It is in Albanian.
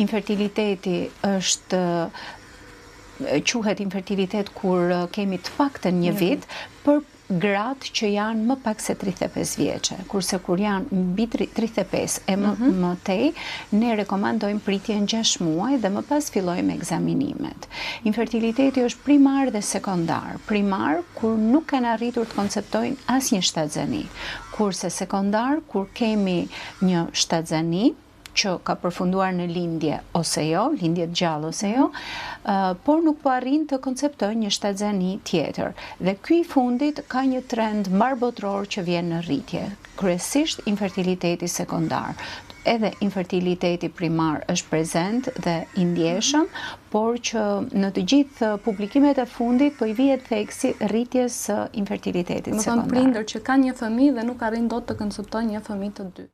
Infertiliteti quhet infertilitet kur kemi të paktën një vit për gratë që janë më pak se 35 vjeçe, kurse kur janë mbi 35 e më tej, ne rekomandojmë pritjen 6 muaj dhe më pas fillojmë ekzaminimet. Infertiliteti është primar dhe sekondar. Primar kur nuk kanë arritur të konceptojnë asnjë shtatzani, kurse sekondar kur kemi një shtatzani që ka përfunduar në lindje ose jo, lindje të gjallë ose jo, por nuk po arrin të konceptojë një shtatzani tjetër. Dhe ky i fundit ka një trend mbarbotror që vjen në rritje, kryesisht infertiliteti sekondar. Edhe infertiliteti primar është prezent dhe i ndjeshëm, por që në të gjithë publikimet e fundit po i vihet theksi rritjes së infertilitetit sekondar. Do të thonë prindër që kanë një fëmijë dhe nuk arrin dot të konceptojnë një fëmijë të dytë.